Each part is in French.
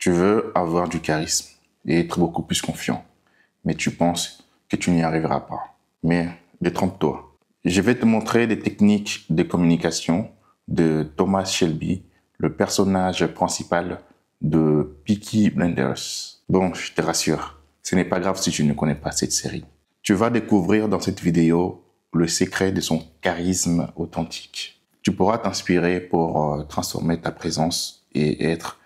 Tu veux avoir du charisme et être beaucoup plus confiant, mais tu penses que tu n'y arriveras pas. Mais détrompe-toi. Je vais te montrer des techniques de communication de Thomas Shelby, le personnage principal de Peaky Blinders. Bon, je te rassure, ce n'est pas grave si tu ne connais pas cette série. Tu vas découvrir dans cette vidéo le secret de son charisme authentique. Tu pourras t'inspirer pour transformer ta présence et être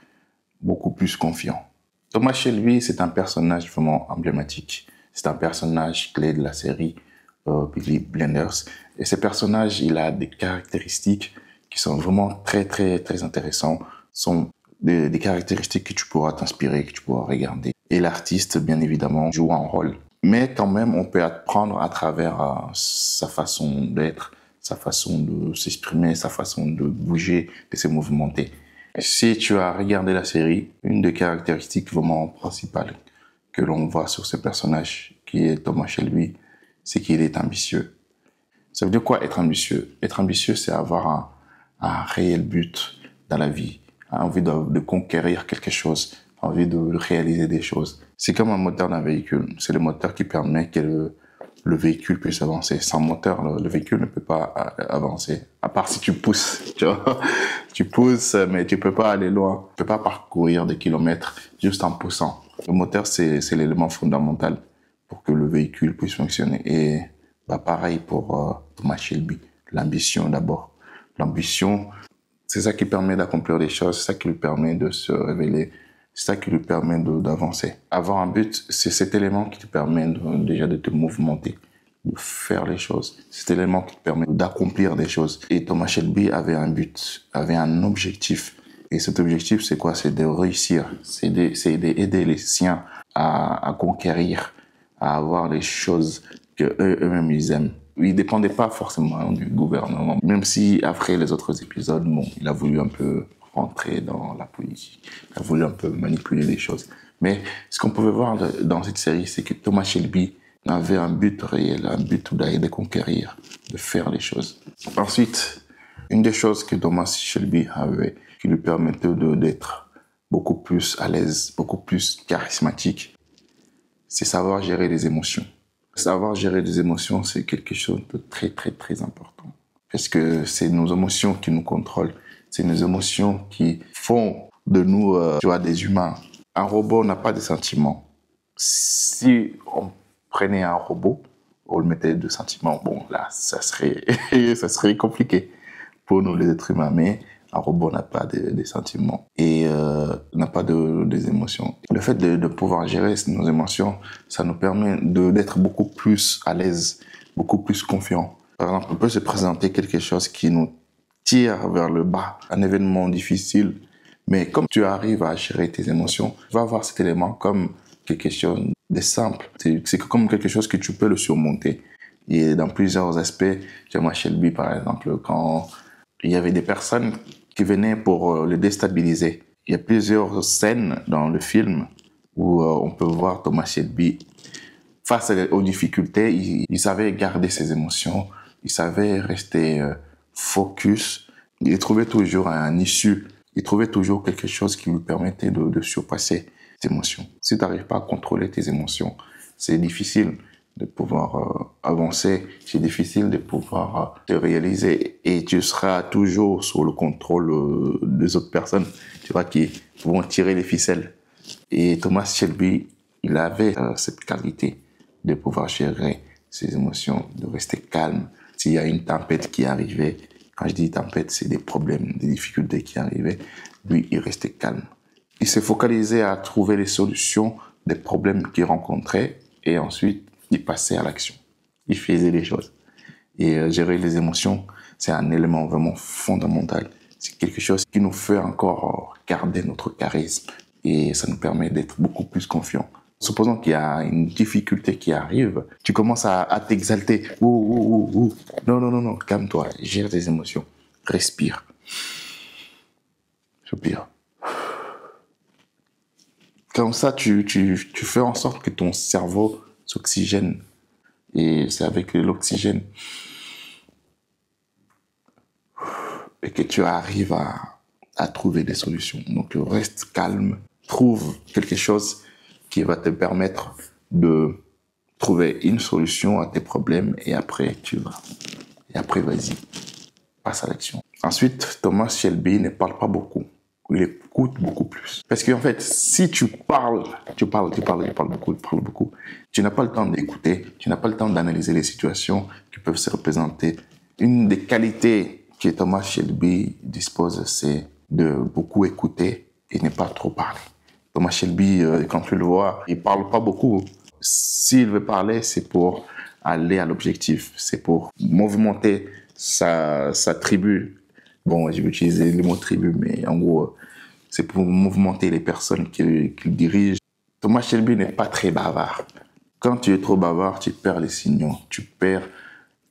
beaucoup plus confiant. Thomas Shelby, c'est un personnage vraiment emblématique. C'est un personnage clé de la série Peaky Blinders. Et ce personnage, il a des caractéristiques qui sont vraiment très intéressantes. Sont des caractéristiques que tu pourras t'inspirer, que tu pourras regarder. Et l'artiste, bien évidemment, joue un rôle. Mais quand même, on peut apprendre à travers sa façon d'être, sa façon de s'exprimer, sa façon de bouger, de se mouvementer. Si tu as regardé la série, une des caractéristiques vraiment principales que l'on voit sur ce personnage, qui est Thomas Shelby, c'est qu'il est ambitieux. Ça veut dire quoi être ambitieux? Être ambitieux, c'est avoir un réel but dans la vie, envie de conquérir quelque chose, envie de réaliser des choses. C'est comme un moteur d'un véhicule. C'est le moteur qui permet que le véhicule puisse avancer. Sans moteur, le véhicule ne peut pas avancer. À part si tu pousses, tu vois. Tu pousses, mais tu peux pas aller loin. Tu peux pas parcourir des kilomètres juste en poussant. Le moteur, c'est l'élément fondamental pour que le véhicule puisse fonctionner. Et pareil pour Thomas Shelby. L'ambition d'abord. L'ambition, c'est ça qui permet d'accomplir des choses, c'est ça qui lui permet de se révéler, c'est ça qui lui permet d'avancer. Avoir un but, c'est cet élément qui te permet déjà de te mouvementer, de faire les choses. C'est cet élément qui te permet d'accomplir des choses. Et Thomas Shelby avait un but, avait un objectif. Et cet objectif, c'est quoi? C'est de réussir, c'est d'aider les siens à conquérir, à avoir les choses que eux-mêmes ils aiment. Il ne dépendait pas forcément du gouvernement, même si après les autres épisodes, bon, il a voulu un peu rentrer dans la politique, il a voulu un peu manipuler les choses. Mais ce qu'on pouvait voir dans cette série, c'est que Thomas Shelby avait un but réel, un but d'aller de conquérir, de faire les choses. Ensuite, une des choses que Thomas Shelby avait, qui lui permettait d'être beaucoup plus à l'aise, beaucoup plus charismatique, c'est savoir gérer les émotions. Savoir gérer les émotions, c'est quelque chose de très important. Parce que c'est nos émotions qui nous contrôlent. C'est nos émotions qui font de nous, des humains. Un robot n'a pas de sentiments. Si on prenait un robot, on le mettait de sentiments, bon là, ça serait compliqué pour nous les êtres humains. Mais un robot n'a pas de sentiments et n'a pas des émotions. Le fait de pouvoir gérer nos émotions, ça nous permet d'être beaucoup plus à l'aise, beaucoup plus confiant. Par exemple, on peut se présenter quelque chose qui nous tire vers le bas, un événement difficile, mais comme tu arrives à gérer tes émotions, tu vas voir cet élément comme quelque chose de simple. C'est comme quelque chose que tu peux le surmonter. Et dans plusieurs aspects, Thomas Shelby, par exemple, quand il y avait des personnes qui venaient pour le déstabiliser. Il y a plusieurs scènes dans le film où on peut voir Thomas Shelby face aux difficultés. Il savait garder ses émotions, il savait rester focus. Il trouvait toujours un issue, il trouvait toujours quelque chose qui lui permettait de surpasser ses émotions. Si tu n'arrives pas à contrôler tes émotions, c'est difficile de pouvoir avancer, c'est difficile de pouvoir te réaliser et tu seras toujours sous le contrôle des autres personnes, tu vois, qui vont tirer les ficelles. Et Thomas Shelby, il avait cette qualité de pouvoir gérer ses émotions, de rester calme. S'il y a une tempête qui arrivait, quand je dis tempête, c'est des problèmes, des difficultés qui arrivaient, lui, il restait calme. Il s'est focalisé à trouver les solutions des problèmes qu'il rencontrait et ensuite, il passait à l'action. Il faisait les choses. Et gérer les émotions, c'est un élément vraiment fondamental. C'est quelque chose qui nous fait encore garder notre charisme et ça nous permet d'être beaucoup plus confiants. Supposons qu'il y a une difficulté qui arrive, tu commences à t'exalter. Non, calme-toi, gère tes émotions, respire. Soupire. Comme ça, tu fais en sorte que ton cerveau s'oxygène. Et c'est avec l'oxygène et que tu arrives à trouver des solutions. Donc reste calme, trouve quelque chose qui va te permettre de trouver une solution à tes problèmes et après, vas-y, passe à l'action. Ensuite, Thomas Shelby ne parle pas beaucoup. Il écoute beaucoup plus. Parce qu'en fait, si tu parles beaucoup, tu n'as pas le temps d'écouter, tu n'as pas le temps d'analyser les situations qui peuvent se représenter. Une des qualités que Thomas Shelby dispose, c'est de beaucoup écouter et ne pas trop parler. Thomas Shelby, quand tu le vois, il parle pas beaucoup. S'il veut parler, c'est pour aller à l'objectif. C'est pour movimenter sa tribu. Bon, je vais utiliser le mot tribu, mais en gros, c'est pour mouvementer les personnes qu'il dirige. Thomas Shelby n'est pas très bavard. Quand tu es trop bavard, tu perds les signaux. Tu perds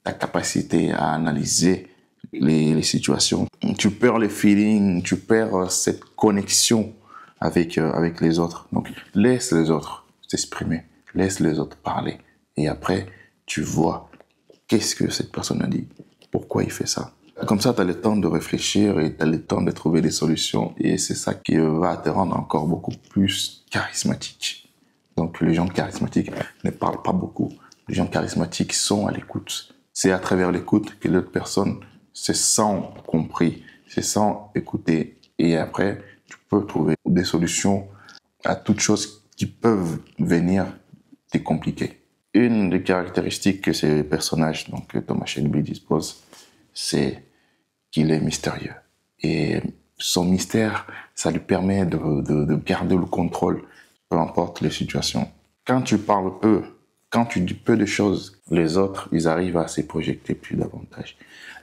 ta capacité à analyser les situations. Tu perds le feeling, tu perds cette connexion avec les autres. Donc, laisse les autres s'exprimer. Laisse les autres parler. Et après, tu vois qu'est-ce que cette personne a dit. Pourquoi il fait ça. Comme ça, tu as le temps de réfléchir et tu as le temps de trouver des solutions. Et c'est ça qui va te rendre encore beaucoup plus charismatique. Donc, les gens charismatiques ne parlent pas beaucoup. Les gens charismatiques sont à l'écoute. C'est à travers l'écoute que l'autre personne se sent compris, se sent écouté. Et après, tu peux trouver des solutions à toutes choses qui peuvent venir te compliquer. Une des caractéristiques que ces personnages, donc que Thomas Shelby dispose, c'est qu'il est mystérieux. Et son mystère, ça lui permet de garder le contrôle, peu importe les situations. Quand tu parles peu, quand tu dis peu de choses, les autres, ils arrivent à se projeter plus davantage.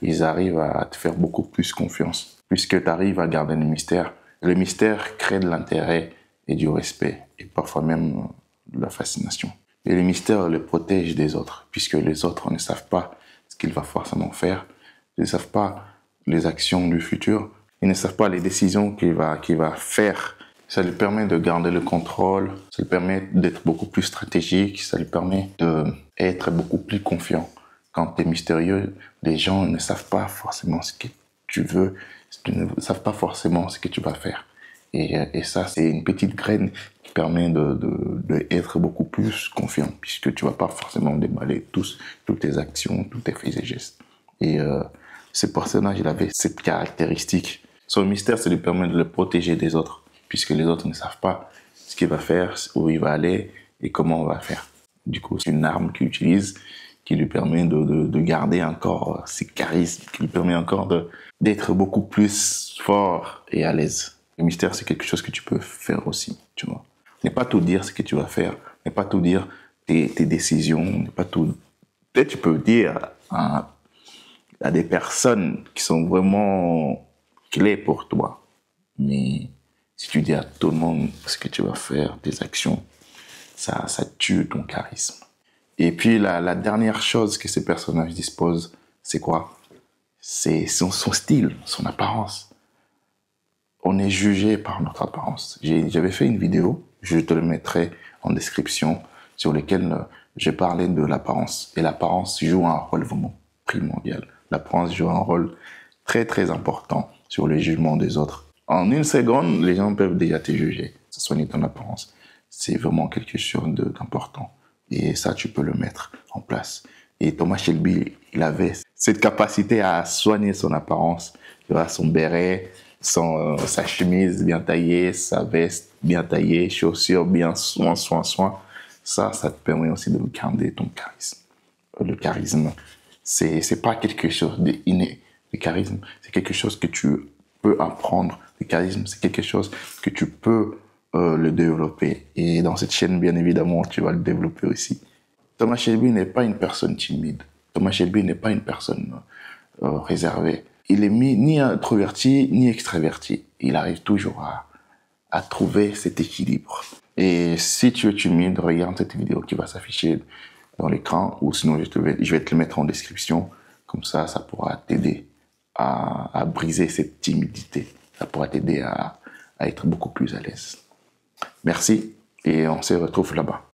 Ils arrivent à te faire beaucoup plus confiance, puisque tu arrives à garder le mystère. Le mystère crée de l'intérêt et du respect, et parfois même de la fascination. Et le mystère le protège des autres, puisque les autres ne savent pas ce qu'il va forcément faire, ils ne savent pas les actions du futur, ils ne savent pas les décisions qu'il va faire. Ça lui permet de garder le contrôle, ça lui permet d'être beaucoup plus stratégique, ça lui permet d'être beaucoup plus confiant. Quand tu es mystérieux, les gens ne savent pas forcément ce que tu veux, ils ne savent pas forcément ce que tu vas faire. Et ça, c'est une petite graine qui permet d'être beaucoup plus confiant, puisque tu vas pas forcément déballer toutes tes actions, tous tes faits et gestes. Et ce personnage, il avait cette caractéristique. Son mystère, ça lui permet de le protéger des autres, puisque les autres ne savent pas ce qu'il va faire, où il va aller et comment on va faire. Du coup, c'est une arme qu'il utilise qui lui permet de garder encore ses charismes, qui lui permet encore d'être beaucoup plus fort et à l'aise. Le mystère, c'est quelque chose que tu peux faire aussi, tu vois. Ne pas tout dire ce que tu vas faire, ne pas tout dire tes décisions, ne pas tout... Peut-être tu peux dire à des personnes qui sont vraiment clés pour toi, mais si tu dis à tout le monde ce que tu vas faire, tes actions, ça tue ton charisme. Et puis la dernière chose que ces personnages disposent, c'est quoi? C'est son style, son apparence. On est jugé par notre apparence. J'avais fait une vidéo, je te le mettrai en description, sur laquelle j'ai parlé de l'apparence. Et l'apparence joue un rôle vraiment primordial. L'apparence joue un rôle très très important sur le jugement des autres. En une seconde, les gens peuvent déjà te juger. Soigner ton apparence, c'est vraiment quelque chose d'important. Et ça, tu peux le mettre en place. Et Thomas Shelby, il avait cette capacité à soigner son apparence. Tu vois, son béret, sa chemise bien taillée, sa veste bien taillée, chaussures bien soin. Ça te permet aussi de garder ton charisme. Le charisme, c'est pas quelque chose d'inné. Le charisme, c'est quelque chose que tu peux apprendre. Le charisme, c'est quelque chose que tu peux le développer. Et dans cette chaîne, bien évidemment, tu vas le développer aussi. Thomas Shelby n'est pas une personne timide. Thomas Shelby n'est pas une personne réservée. Il est ni introverti, ni extraverti. Il arrive toujours à trouver cet équilibre. Et si tu es timide, regarde cette vidéo qui va s'afficher dans l'écran, ou sinon je vais te le mettre en description. Comme ça pourra t'aider à briser cette timidité. Ça pourra t'aider à être beaucoup plus à l'aise. Merci et on se retrouve là-bas.